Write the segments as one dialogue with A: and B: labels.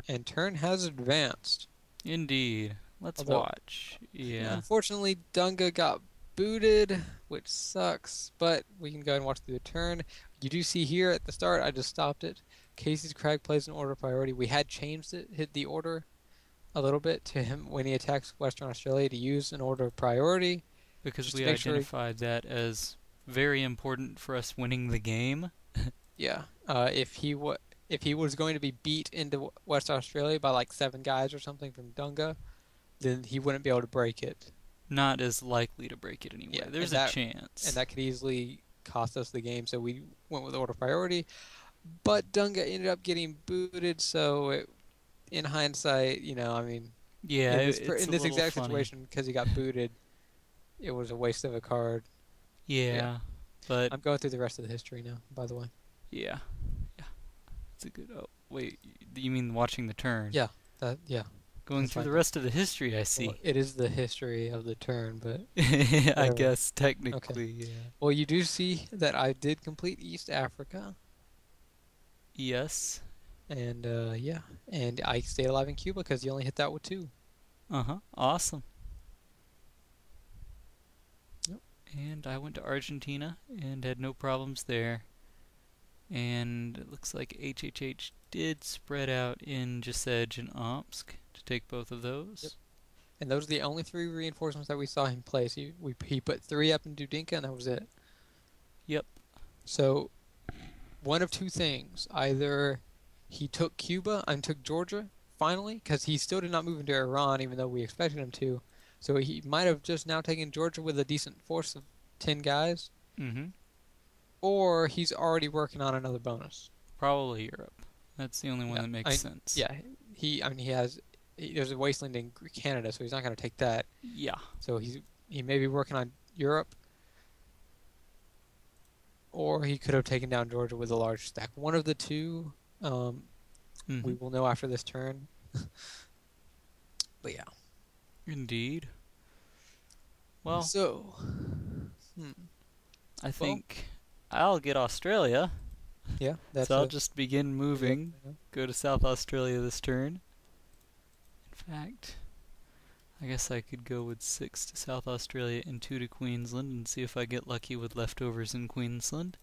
A: And turn has advanced.
B: Indeed. Let's
A: Although,
B: watch. Yeah.
A: unfortunately, Dunga got booted, which sucks, but we can go ahead and watch through the turn. You do see here at the start, I just stopped it. Casey's Crag plays an order of priority. We had changed it, hit the order a little bit to him when he attacks Western Australia to use an order of priority,
B: Because
A: just to
B: we
A: make sure,
B: identified that as very important for us winning the game.
A: yeah, if he was going to be beat into West Australia by like 7 guys or something from Dunga, then he wouldn't be able to break it.
B: Not as likely to break it anyway.
A: Yeah,
B: There's a chance.
A: that could easily cost us the game. So we went with order priority. But Dunga ended up getting booted. So in hindsight, I mean,
B: Yeah, it's
A: in
B: a
A: this
B: little
A: exact
B: funny.
A: situation, because he got booted, it was a waste of a card. Yeah,
B: Yeah, but
A: I'm going through the rest of the history now. By the way.
B: yeah, yeah, it's a good. Oh, wait, you mean watching the turn?
A: Yeah, yeah,
B: Going
A: that's
B: through
A: fine.
B: the rest of the history, I
A: Well,
B: see.
A: it is the history of the turn, but
B: I
A: whatever.
B: guess
A: Okay.
B: technically, yeah.
A: Well, you do see that I did complete East Africa,
B: Yes.
A: and yeah, and I stayed alive in Cuba because you only hit that with two.
B: Uh-huh. Awesome.
A: Yep.
B: And I went to Argentina and had no problems there. And it looks like HHH did spread out in Jasej and Omsk to take both of
A: Yep.
B: those.
A: And those are the only three reinforcements that we saw him place. He put three up in Dudinka, and that was it.
B: Yep.
A: So one of two things: either he took Cuba and took Georgia finally, because he still did not move into Iran, even though we expected him to. So he might have just now taken Georgia with a decent force of 10 guys,
B: Mm-hmm.
A: or he's already working on another bonus.
B: Probably Europe. That's the only one
A: Yeah,
B: that makes sense.
A: yeah. I mean, there's a wasteland in Canada, so he's not going to take that.
B: Yeah.
A: So he may be working on Europe, or he could have taken down Georgia with a large stack. One of the two, we
B: Mm-hmm.
A: will know after this turn. But yeah.
B: Indeed. Well,
A: So, hmm.
B: I
A: Well,
B: think I'll get Australia.
A: yeah, that's
B: So I'll
A: a
B: just begin
A: pretty good
B: moving.
A: thing.
B: Go to South Australia this turn. In fact, I guess I could go with 6 to South Australia and 2 to Queensland and see if I get lucky with leftovers in Queensland.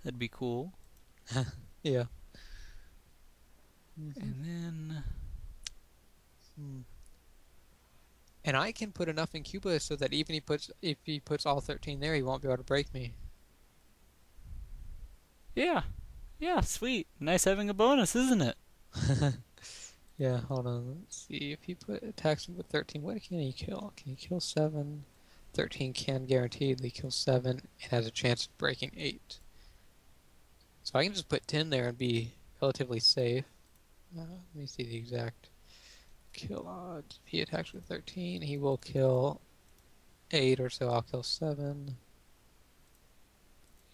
B: That'd be cool.
A: Yeah. Hmm.
B: And then,
A: Hmm. And I can put enough in Cuba so that even if he puts all 13 there, he won't be able to break me.
B: yeah, yeah, sweet. Nice having a bonus, isn't it?
A: Yeah, hold on. Let's see. If he attacks him with 13, what can he kill? Can he kill 7? 13 can guaranteedly kill 7 and has a chance of breaking 8. So I can just put 10 there and be relatively safe. Let me see the exact kill odds. If he attacks with 13, he will kill 8 or so. I'll kill 7.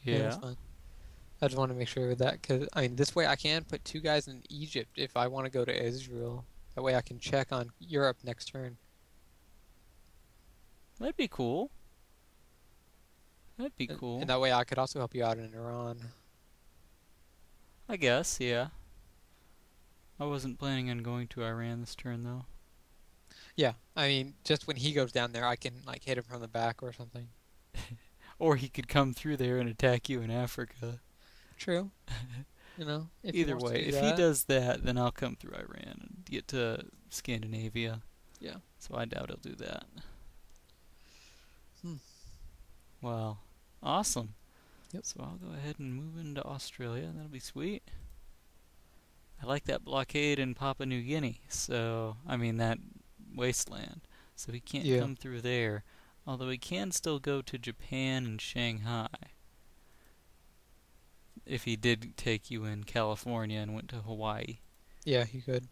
A: Yeah, that's
B: Yeah.
A: fine. I just want to make sure of that because I mean this way I can put 2 guys in Egypt if I want to go to Israel. That way I can check on Europe next turn.
B: That'd be cool. That'd be
A: And
B: cool.
A: that way I could also help you out in Iran.
B: I guess, yeah. I wasn't planning on going to Iran this turn, though.
A: Yeah, I mean just when he goes down there I can like hit him from the back or something.
B: Or he could come through there and attack you in Africa.
A: True. If he
B: Either
A: wants to
B: way,
A: do
B: if he
A: that.
B: does that, then I'll come through Iran and get to Scandinavia.
A: Yeah.
B: So I doubt he'll do that.
A: Hmm.
B: Well, awesome.
A: Yep.
B: So I'll go ahead and move into Australia. That'll be sweet. I like that blockade in Papua New Guinea. So, I mean, that wasteland. So he can't
A: Yeah.
B: come through there. Although he can still go to Japan and Shanghai. If he did take you in California and went to Hawaii.
A: Yeah, he could.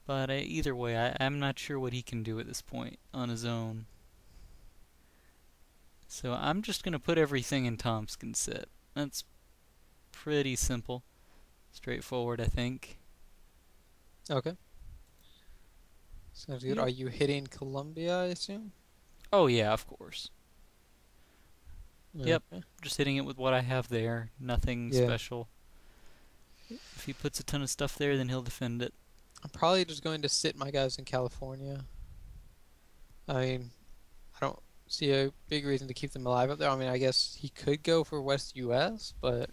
B: But either way, I'm not sure what he can do at this point on his own. So I'm just going to put everything in Tompkins set. That's pretty simple. Straightforward, I think.
A: Okay. Sounds good.
B: Yep.
A: Are you hitting Colombia, I assume?
B: Oh yeah, of course. Yep.
A: Okay.
B: Just hitting it with what I have there. Nothing
A: Yeah.
B: special. If he puts a ton of stuff there, then he'll defend it.
A: I'm probably just going to sit my guys in California. I mean, I don't see a big reason to keep them alive up there. I mean, I guess he could go for West US, but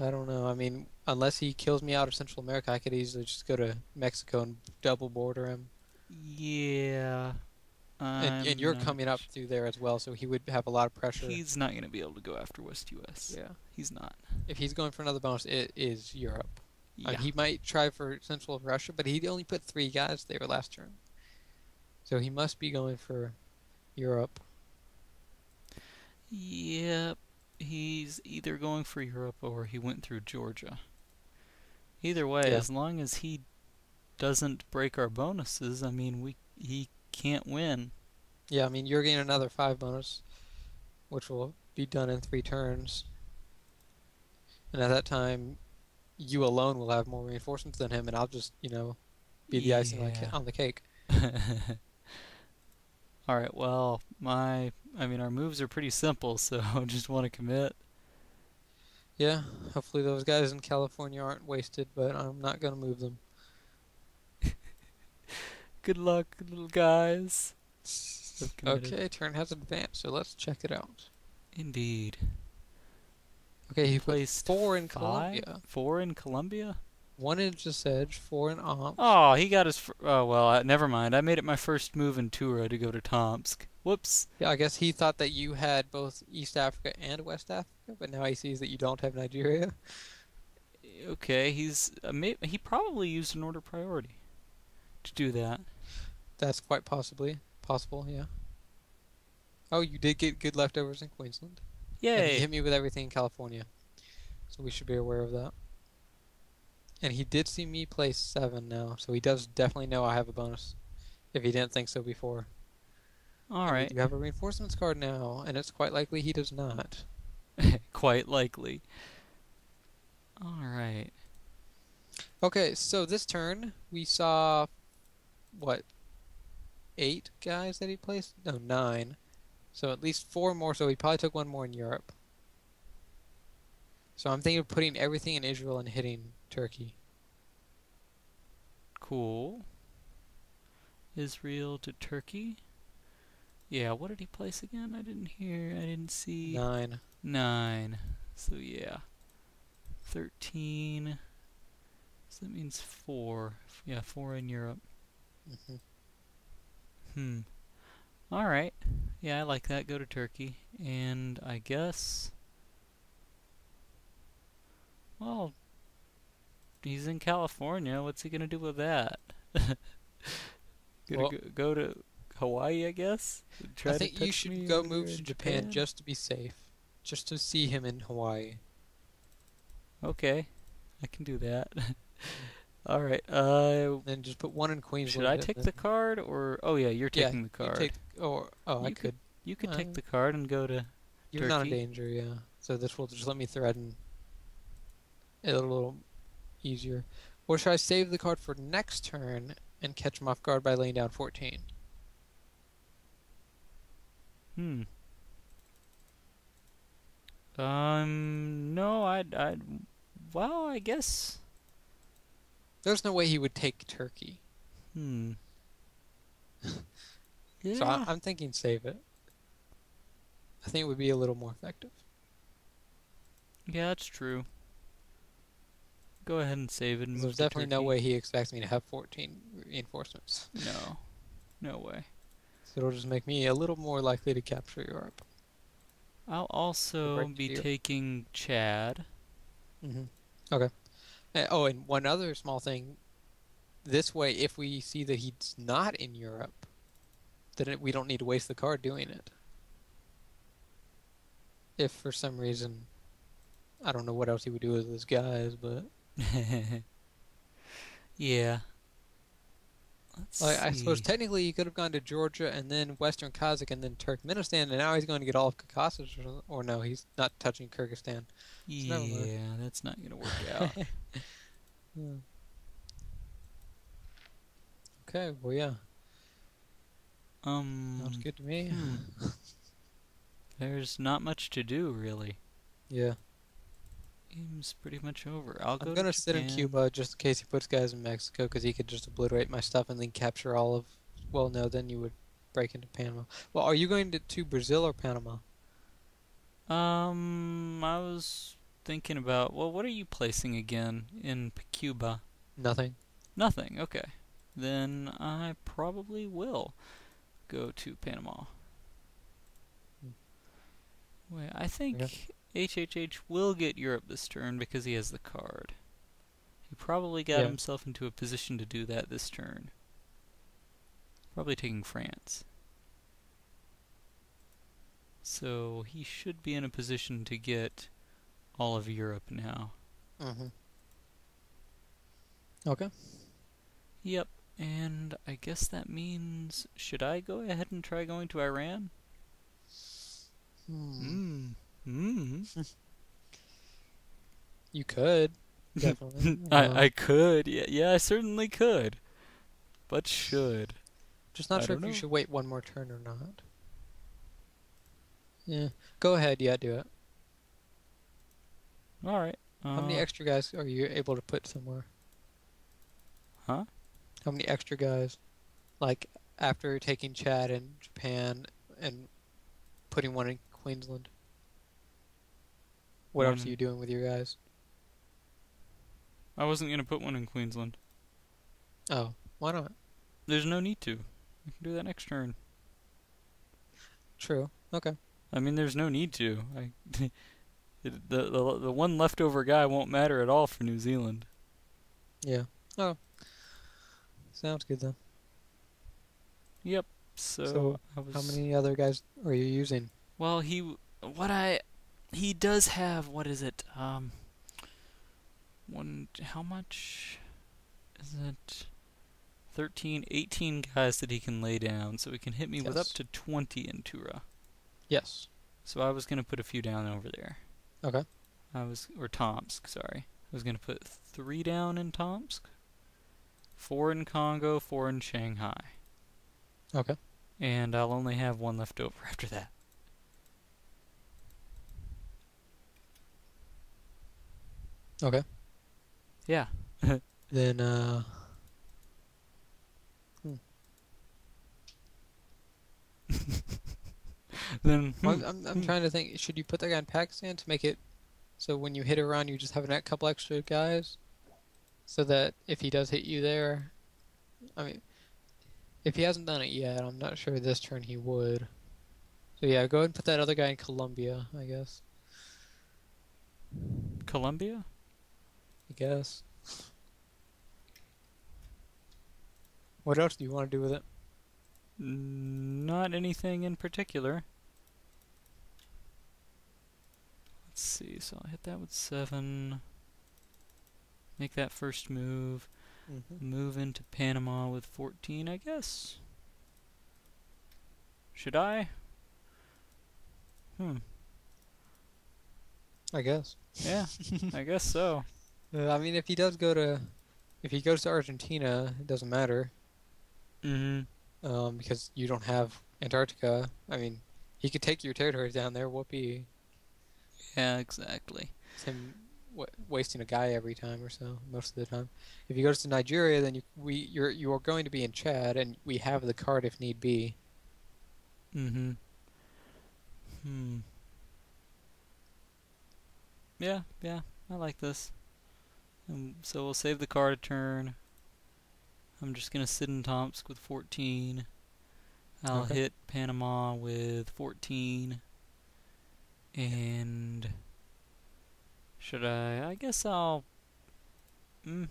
A: I don't know. I mean, unless he kills me out of Central America, I could easily just go to Mexico and double border him.
B: Yeah,
A: And
B: I'm
A: you're
B: not.
A: coming up through there as well, so he would have a lot of pressure.
B: He's not going to be able to go after West US.
A: Yeah.
B: He's not.
A: If he's going for another bonus, it is Europe.
B: Yeah.
A: He might try for Central Russia, but he only put 3 guys there last turn. So he must be going for Europe.
B: Yep. He's either going for Europe or he went through Georgia. Either way,
A: Yeah.
B: as long as he doesn't break our bonuses, I mean, he can't win.
A: Yeah, I mean, you're getting another 5 bonus, which will be done in 3 turns. And at that time, you alone will have more reinforcements than him, and I'll just, be the icing on the cake.
B: Alright, well, our moves are pretty simple, so I just want to commit.
A: Yeah, hopefully those guys in California aren't wasted, but I'm not going to move them.
B: Good luck, little guys.
A: Okay, turn has advanced, so let's check it out.
B: Indeed.
A: Okay, he
B: placed
A: put 4 in
B: 5?
A: Colombia.
B: 4 in Colombia?
A: 1 in Edge, 4 in Omsk.
B: Oh, he got his. Oh, well, never mind. I made it my first move in Tura to go to Tomsk. Whoops.
A: Yeah, I guess he thought that you had both East Africa and West Africa, but now he sees that you don't have Nigeria.
B: Okay, he probably used an order priority to do that.
A: That's quite possible, yeah. Oh, you did get good leftovers in Queensland. And he
B: Yay!
A: hit me with everything in California. So we should be aware of that. And he did see me play 7 now, so he does definitely know I have a bonus. If he didn't think so before.
B: Alright.
A: You have a reinforcements card now, and it's quite likely he does not.
B: Quite likely. Alright.
A: Okay, so this turn, we saw, what, 8 guys that he placed? No, 9. So at least 4 more, so he probably took 1 more in Europe. So I'm thinking of putting everything in Israel and hitting Turkey.
B: Cool. Israel to Turkey. Yeah, what did he place again? I didn't see.
A: 9.
B: 9. So yeah. 13. So that means 4. Yeah, 4 in Europe. Alright. Yeah, I like that. Go to Turkey. And I guess... Well, he's in California. What's he gonna do with that? Go to Hawaii, I guess?
A: I think you should go move to Japan just to be safe. Just to see him in Hawaii.
B: Okay. I can do that. Alright,
A: Then just put 1 in Queensland.
B: should I take the card, or... Oh yeah, you're taking the card.
A: I could.
B: You could take the card and go to
A: You're
B: Turkey.
A: not in danger, yeah. So this will just let me threaten it a little easier. Or should I save the card for next turn and catch him off guard by laying down 14?
B: No, well, I guess...
A: There's no way he would take Turkey.
B: Yeah.
A: So I'm thinking save it. I think it would be a little more effective.
B: Yeah, that's true. Go ahead and save it and move
A: There's
B: to
A: definitely no
B: Turkey.
A: way he expects me to have 14 reinforcements.
B: No. No way.
A: So it'll just make me a little more likely to capture Europe.
B: I'll also be taking Chad.
A: Okay. Oh, and one other small thing. This way, if we see that he's not in Europe, then we don't need to waste the card doing it. If for some reason, I don't know what else he would do with his guys, but...
B: Yeah.
A: I suppose technically he could have gone to Georgia and then Western Kazakh and then Turkmenistan, and now he's going to get all of Caucasus, or no, he's not touching Kyrgyzstan.
B: Yeah, that's not going to work out.
A: Okay, well, yeah. Sounds good to me.
B: There's not much to do, really.
A: Yeah.
B: game's pretty much over. I'll
A: I'm
B: go to
A: gonna sit in
B: Japan.
A: Cuba just in case he puts guys in Mexico, because he could just obliterate my stuff and then capture all of. Well, no, then you would break into Panama. Well, are you going to Brazil or Panama?
B: I was thinking about, well, what are you placing again in Cuba?
A: Nothing.
B: Nothing. Okay. Then I probably will go to Panama.
A: Hmm.
B: Wait, I
A: Okay.
B: think HHH will get Europe this turn because he has the card. He probably got
A: Yeah.
B: himself into a position to do that this turn. Probably taking France. So he should be in a position to get all of Europe now.
A: Mm-hmm. Okay.
B: Yep, and I guess that means, should I go ahead and try going to Iran?
A: Hmm.
B: Hmm.
A: You could definitely.
B: I could. Yeah, I certainly could. But should?
A: Just not
B: I
A: sure
B: don't
A: if you
B: know.
A: should wait one more turn or not. Yeah. Go ahead. Yeah, do it.
B: Alright.
A: How many extra guys are you able to put somewhere?
B: Huh?
A: How many extra guys? Like, after taking Chad and Japan and putting one in Queensland? What else are you
B: One.
A: doing with your guys?
B: I wasn't gonna put one in Queensland.
A: Oh, why not?
B: There's no need to. We can do that next turn.
A: True. Okay.
B: I mean, there's no need to. The one leftover guy won't matter at all for New Zealand.
A: Yeah. Oh, sounds good then.
B: Yep. So
A: So,
B: I was.
A: how many other guys are you using?
B: Well, he does have, what is it? One. How much is it? 13, 18 guys that he can lay down, so he can hit me with up
A: Yes.
B: to 20 in Tura.
A: Yes.
B: So I was gonna put a few down over there.
A: Okay.
B: Or Tomsk, sorry. I was gonna put 3 down in Tomsk, 4 in Congo, 4 in Shanghai.
A: Okay.
B: And I'll only have 1 left over after that.
A: Okay.
B: Yeah.
A: Then,
B: Then,
A: I'm trying to think. Should you put that guy in Pakistan to make it so when you hit Iran, you just have a couple extra guys, so that if he does hit you there, I mean, if he hasn't done it yet, I'm not sure this turn he would. So yeah, go ahead and put that other guy in Colombia, I guess.
B: Colombia?
A: I guess. What else do you want to do with it?
B: Not anything in particular. Let's see, so I'll hit that with 7. Make that first move. Move into Panama with 14, I guess. Should I?
A: I guess.
B: Yeah, I guess so.
A: I mean, if he goes to Argentina, it doesn't matter. Because you don't have Antarctica. I mean, he could take your territories down there. Whoopee.
B: Yeah, exactly.
A: It's him wasting a guy every time or so, most of the time. If he goes to Nigeria, then you are going to be in Chad, and we have the card if need be.
B: Yeah, I like this. So we'll save the card a turn. I'm just gonna sit in Tomsk with 14. I'll
A: Okay.
B: hit Panama with 14. And should I? I guess I'll make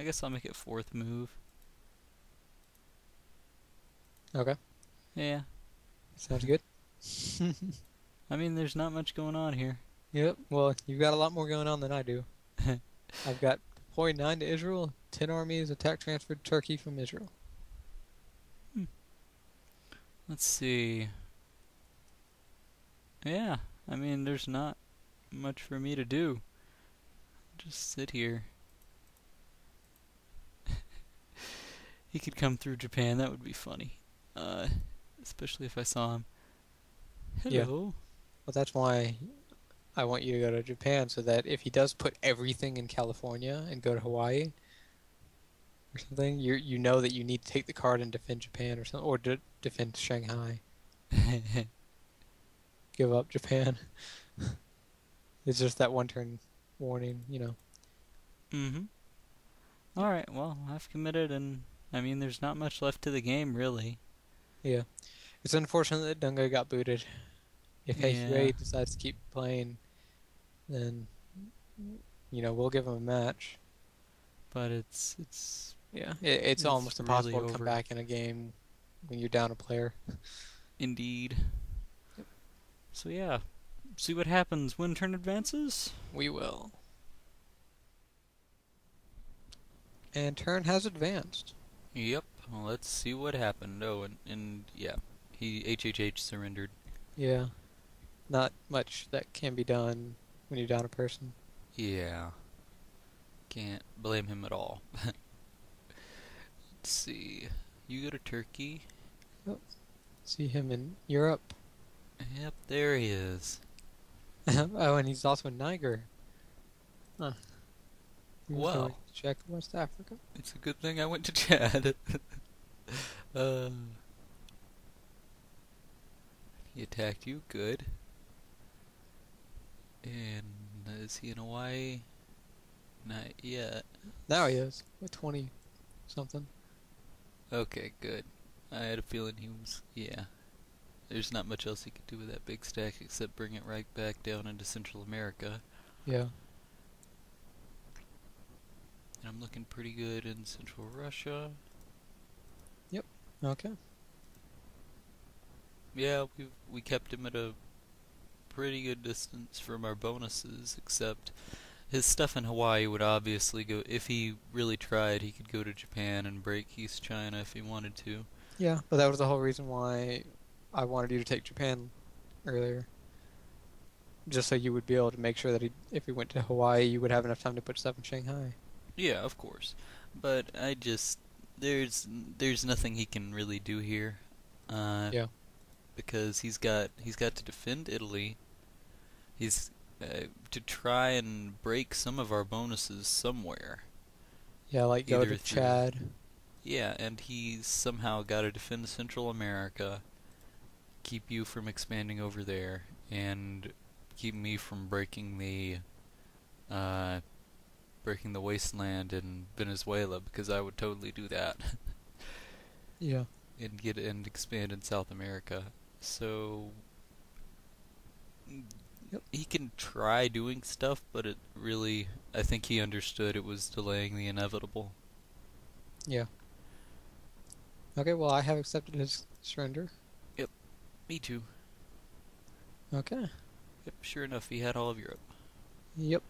B: it 4th move.
A: Okay.
B: Yeah.
A: Sounds good.
B: I mean, there's not much going on here.
A: Yep. Well, you've got a lot more going on than I do. I've got deployed 9 to Israel, 10 armies attack transferred to Turkey from Israel.
B: Let's see. Yeah, I mean, there's not much for me to do. Just sit here. He could come through Japan. That would be funny. Especially if I saw him. Hello.
A: Yeah. Well, that's why I want you to go to Japan so that if he does put everything in California and go to Hawaii or something, you know that you need to take the card and defend Japan or something, or defend Shanghai. Give up Japan. It's just that one turn warning, you know.
B: Mm-hmm. Alright, well, I've committed, and I mean, there's not much left to the game, really.
A: Yeah. It's unfortunate that Dunga got booted. If
B: Yeah,
A: Heyheuhei decides to keep playing, then we'll give him a match.
B: but it's
A: Yeah, it's
B: it's
A: almost
B: really
A: impossible to come
B: over.
A: back in a game when you're down a player.
B: Indeed.
A: Yep.
B: So yeah, see what happens when turn advances?
A: We will. And turn has advanced.
B: Yep, well, let's see what happened. Oh, and yeah, he HHH surrendered.
A: Yeah, not much that can be done when you're down a person.
B: Yeah, can't blame him at all. Let's see. You go to Turkey.
A: Oh, see him in Europe.
B: Yep, there he is.
A: Oh, and he's also in Niger. Huh. He was going
B: Well,
A: to check West Africa.
B: it's a good thing I went to Chad. uh, he attacked you, good. And is he in Hawaii? Not yet.
A: Now he is with 20 something.
B: Okay, good. I had a feeling he was. Yeah. There's not much else he could do with that big stack except bring it right back down into Central America.
A: Yeah.
B: And I'm looking pretty good in Central Russia.
A: Yep. Okay.
B: Yeah, we kept him at a pretty good distance from our bonuses, except his stuff in Hawaii would obviously go. If he really tried, he could go to Japan and break East China if he wanted to.
A: Yeah, but that was the whole reason why I wanted you to take Japan earlier. Just so you would be able to make sure that if he went to Hawaii, you would have enough time to put stuff in Shanghai.
B: Yeah, of course. But I just there's nothing he can really do here.
A: Yeah.
B: Because he's got to defend Italy. He's to try and break some of our bonuses somewhere.
A: Yeah, like go
B: Either
A: to
B: through
A: Chad.
B: Yeah, and he's somehow got to defend Central America, keep you from expanding over there, and keep me from uh, breaking the wasteland in Venezuela, because I would totally do that
A: Yeah.
B: and expand in South America. So
A: Yep.
B: he can try doing stuff, but it really, I think he understood it was delaying the inevitable.
A: Yeah. Okay, well, I have accepted his surrender.
B: Yep, me too.
A: Okay.
B: Yep, sure enough, he had all of Europe.
A: Yep.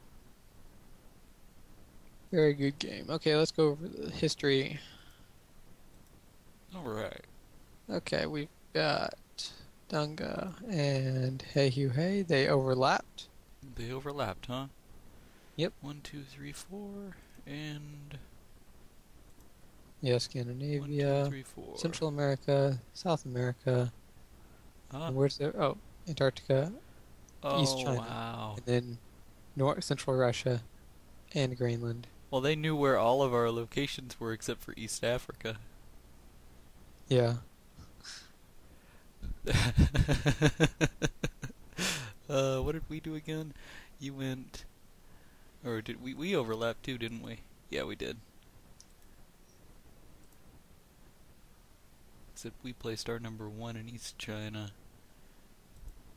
A: Very good game. Okay, let's go over the history.
B: Alright.
A: Okay, we've got Dunga and Heyheuhei. They overlapped.
B: They overlapped, huh?
A: Yep.
B: 1, 2, 3, 4, and
A: Yeah,
B: 1,
A: Scandinavia,
B: 2, 3, 4.
A: Central America, South America,
B: Ah.
A: and where's the... Oh, Antarctica, East
B: Oh,
A: China,
B: wow.
A: and then North Central Russia and Greenland.
B: Well, they knew where all of our locations were except for East Africa.
A: Yeah.
B: What did we do again? You went... Or did we overlapped too, didn't we? Yeah, we did. Except we placed our number 1 in East China.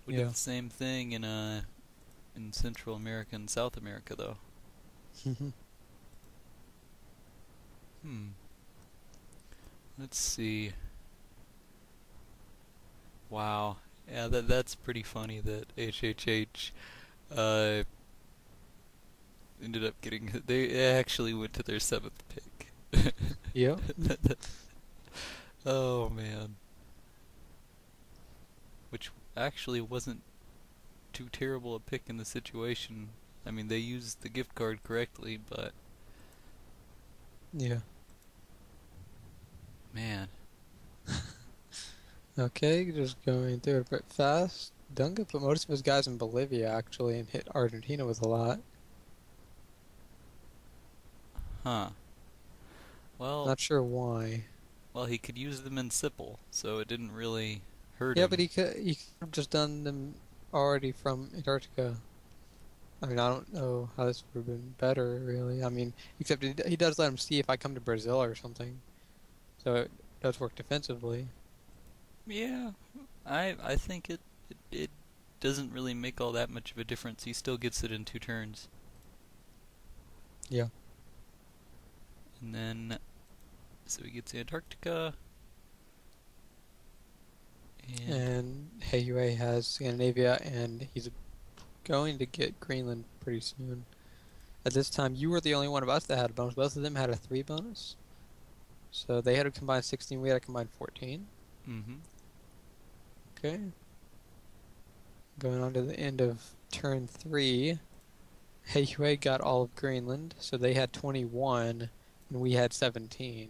B: We
A: Yeah.
B: did the same thing in Central America and South America, though. Let's see. Wow. Yeah, that's pretty funny that HHH uh, ended up getting... They actually went to their 7th pick.
A: Yep.
B: Oh, man. Which actually wasn't too terrible a pick in the situation. I mean, they used the gift card correctly, but...
A: Yeah.
B: Man.
A: Okay, just going through it a bit fast. Dunga put most of his guys in Bolivia, actually, and hit Argentina with a lot.
B: Huh. Well,
A: Not sure why.
B: well, he could use them in Sipple, so it didn't really hurt
A: Yeah, but
B: him.
A: he could have just done them already from Antarctica. I mean, I don't know how this would have been better, really. I mean, except he does let him see if I come to Brazil or something. So it does work defensively.
B: Yeah, I think it doesn't really make all that much of a difference. He still gets it in 2 turns.
A: Yeah.
B: And then, so he gets Antarctica, and
A: And Heyheuhei has Scandinavia, and he's going to get Greenland pretty soon. At this time, you were the only one of us that had a bonus. Both of them had a 3 bonus. So they had a combined 16, we had a combined 14.
B: mm-hmm.
A: Okay. Going on to the end of turn 3. Heyheuhei got all of Greenland, so they had 21, and we had 17.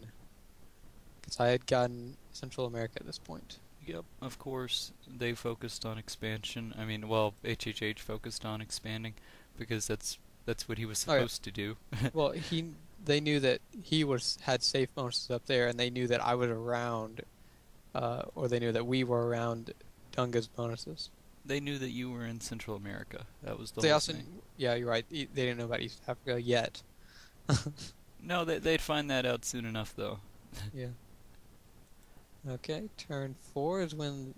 A: Because I had gotten Central America at this point.
B: Yep, of course, they focused on expansion. I mean, well, HHH focused on expanding because that's what he was
A: Oh yeah.
B: supposed to do.
A: Well, they knew that he had safe bonuses up there, and they knew that I was around, or they knew that we were around Dunga's bonuses.
B: They knew that you were in Central America. That was the
A: They
B: whole
A: also,
B: thing.
A: yeah, you're right. They didn't know about East Africa yet.
B: No, they'd find that out soon enough, though.
A: Yeah. Okay, turn 4 is when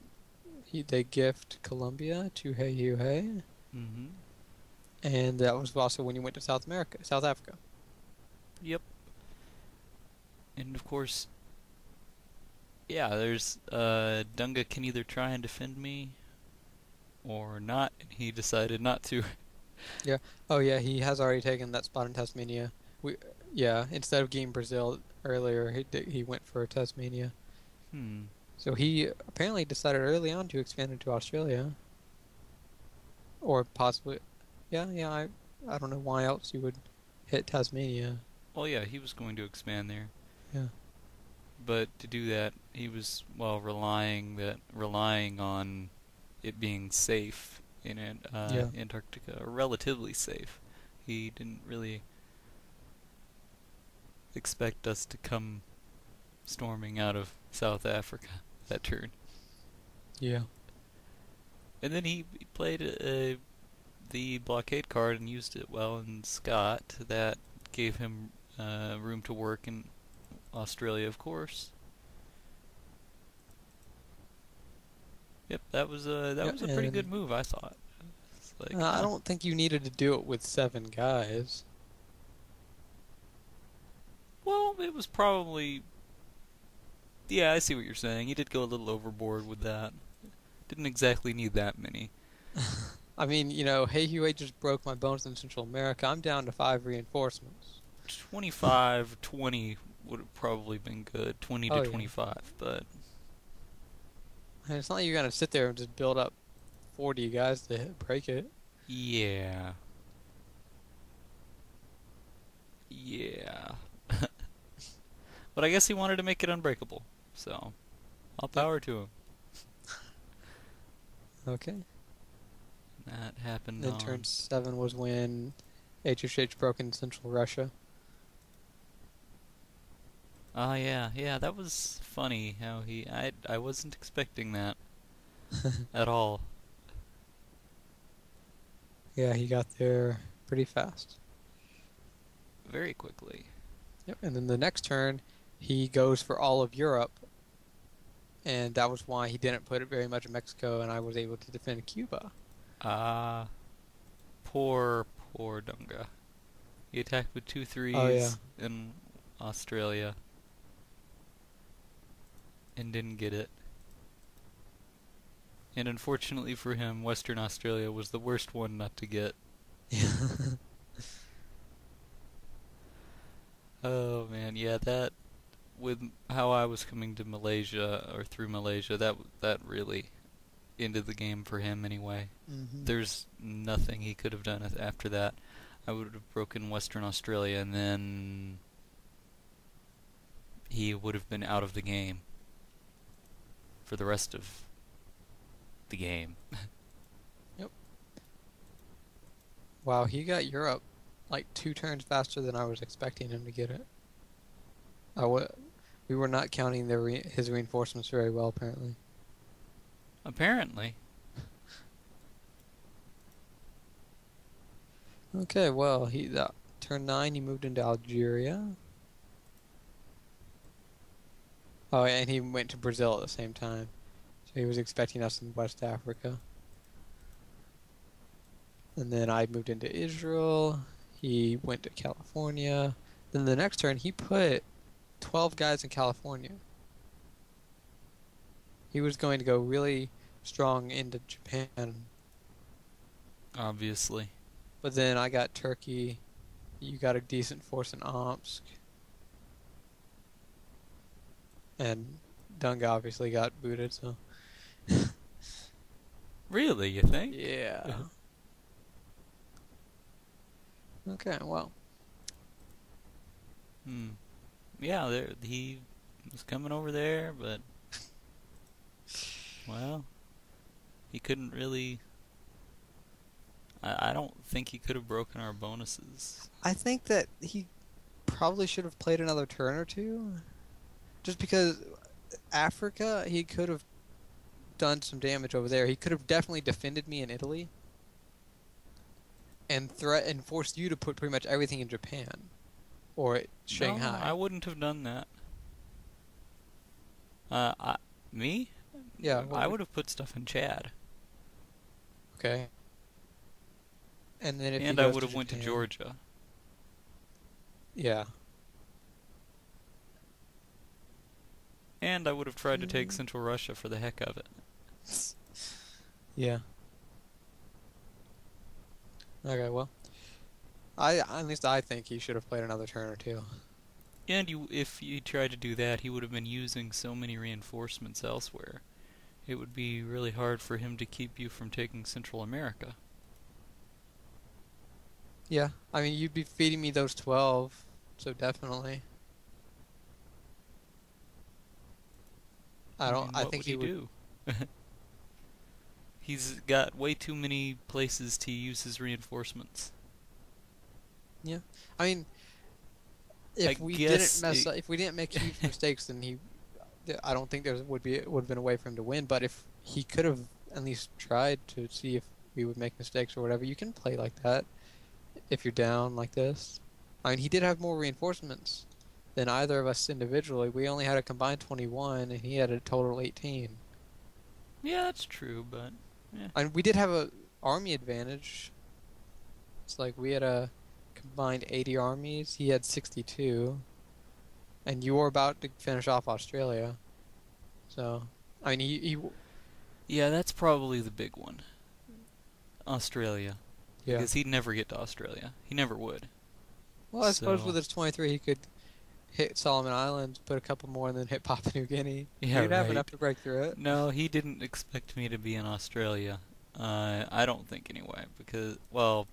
A: they gift Colombia to Heyheuhei,
B: Mm-hmm.
A: and that was also when you went to South Africa.
B: Yep. And of course, yeah, there's Dunga can either try and defend me or not, and he decided not to.
A: Yeah. Oh yeah, he has already taken that spot in Tasmania. We, yeah, instead of getting Brazil earlier, he went for Tasmania.
B: Hmm.
A: So he apparently decided early on to expand into Australia, or possibly, yeah. I don't know why else you would hit Tasmania.
B: Well, yeah, he was going to expand there,
A: Yeah.
B: but to do that, he was well relying on it being safe in
A: Yeah.
B: Antarctica, or relatively safe. He didn't really expect us to come storming out of South Africa that turn.
A: Yeah.
B: And then he played the blockade card and used it well in Scott. That gave him room to work in Australia, of course. Yep, that was a pretty good move, I thought. It's like,
A: I don't think you needed to do it with 7 guys.
B: well, it was probably. Yeah, I see what you're saying. He did go a little overboard with that. Didn't exactly need that many.
A: I mean, Heyheuhei just broke my bones in Central America. I'm down to 5 reinforcements.
B: 25, 20 would have probably been good. 20 to
A: Oh, yeah.
B: 25, but
A: And it's not like you're gonna sit there and just build up 40 guys to break it.
B: yeah. Yeah. But I guess he wanted to make it unbreakable, so all power to him.
A: Okay.
B: That happened
A: Then
B: on.
A: turn 7 was when HHH broke in Central Russia.
B: Oh yeah, that was funny how I wasn't expecting that at all.
A: Yeah, he got there pretty fast.
B: Very quickly.
A: Yep. And then the next turn, he goes for all of Europe, and that was why he didn't put it very much in Mexico, and I was able to defend Cuba.
B: Ah, poor Dunga. He attacked with 2 threes
A: Oh yeah.
B: in Australia and didn't get it. And unfortunately for him, Western Australia was the worst one not to get. Oh man, yeah, that with how I was coming to Malaysia or through Malaysia, that really ended the game for him anyway.
A: Mhm.
B: There's nothing he could have done after that. I would have broken Western Australia, and then he would have been out of the game for the rest of the game.
A: Wow, he got Europe like 2 turns faster than I was expecting him to get it. I w We were not counting his reinforcements very well, apparently.
B: Apparently.
A: Okay, well, turn 9, he moved into Algeria. Oh, and he went to Brazil at the same time. So he was expecting us in West Africa. And then I moved into Israel. He went to California. Then the next turn, he put 12 guys in California. He was going to go really strong into Japan.
B: Obviously.
A: But then I got Turkey. You got a decent force in Omsk. And Dunga obviously got booted, so.
B: Really, you think?
A: Yeah. Okay, well.
B: Yeah, he was coming over there, but well, he couldn't really. I don't think he could have broken our bonuses.
A: I think that he probably should have played another turn or two. Just because Africa, he could have done some damage over there. He could have definitely defended me in Italy. And forced you to put pretty much everything in Japan. Or Shanghai.
B: No, I wouldn't have done that. Me?
A: Yeah.
B: I would have put stuff in Chad.
A: Okay. And then if
B: and I would have went to Georgia.
A: Yeah.
B: And I would have tried to take Central Russia for the heck of it.
A: Yeah. Okay, well. At least I think he should have played another turn or two.
B: And if you tried to do that, he would have been using so many reinforcements elsewhere. It would be really hard for him to keep you from taking Central America.
A: Yeah, I mean, you'd be feeding me those 12, so definitely. I think he would
B: do. He's got way too many places to use his reinforcements.
A: Yeah, I mean, if we didn't make huge mistakes, then I don't think there would have been a way for him to win. But if he could have at least tried to see if we would make mistakes or whatever, you can play like that if you're down like this. I mean, he did have more reinforcements than either of us individually. We only had a combined 21, and he had a total 18.
B: Yeah, that's true, but yeah.
A: And we did have a army advantage. It's like we had a combined 80 armies. He had 62. And you were about to finish off Australia. So, I mean,
B: yeah, that's probably the big one. Australia.
A: Yeah.
B: Because he'd never get to Australia. He never would.
A: Well, I suppose with his 23, he could hit Solomon Islands, put a couple more, and then hit Papua New Guinea.
B: Yeah,
A: He'd have enough to break through it.
B: No, he didn't expect me to be in Australia. I don't think anyway, because, well,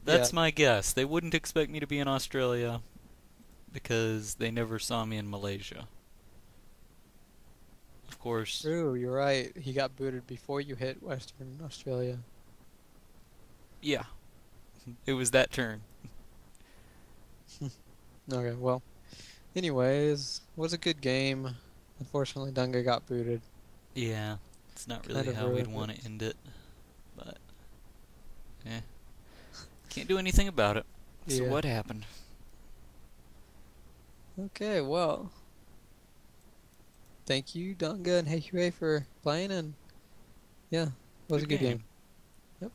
B: that's my guess. They wouldn't expect me to be in Australia because they never saw me in Malaysia. Of course.
A: True, you're right. He got booted before you hit Western Australia.
B: Yeah. It was that turn.
A: Okay, well. Anyways, it was a good game. Unfortunately, Dunga got booted.
B: Yeah, it's not really how we'd want to end it. But, can't do anything about it. So what happened?
A: Okay, well. Thank you, Dunga and Heyheuhei, for playing, and yeah, it was a good game. Yep.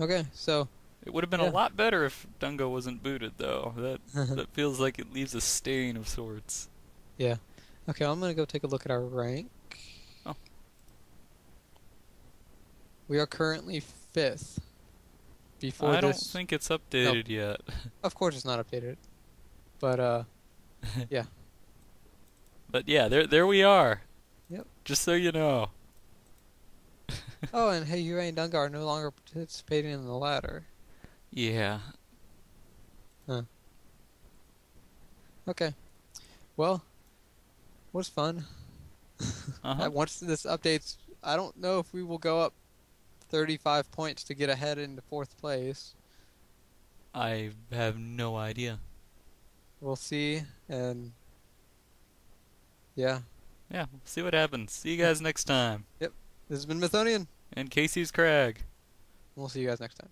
A: Okay, so.
B: It would have been a lot better if Dunga wasn't booted, though. That feels like it leaves a stain of sorts.
A: Yeah. Okay, I'm gonna go take a look at our rank.
B: Oh.
A: We are currently 5th.
B: I don't think it's updated yet.
A: Of course it's not updated. But, yeah.
B: But yeah, there we are.
A: Yep.
B: Just so you know.
A: Oh, and Heyheuhei and Dunga are no longer participating in the ladder.
B: Yeah.
A: Huh. Okay. Well, it was fun. Once this updates, I don't know if we will go up 35 points to get ahead into 4th place.
B: I have no idea.
A: We'll see, and yeah.
B: Yeah, we'll see what happens. See you guys next time.
A: Yep. This has been Mythonian.
B: And kcscrag.
A: We'll see you guys next time.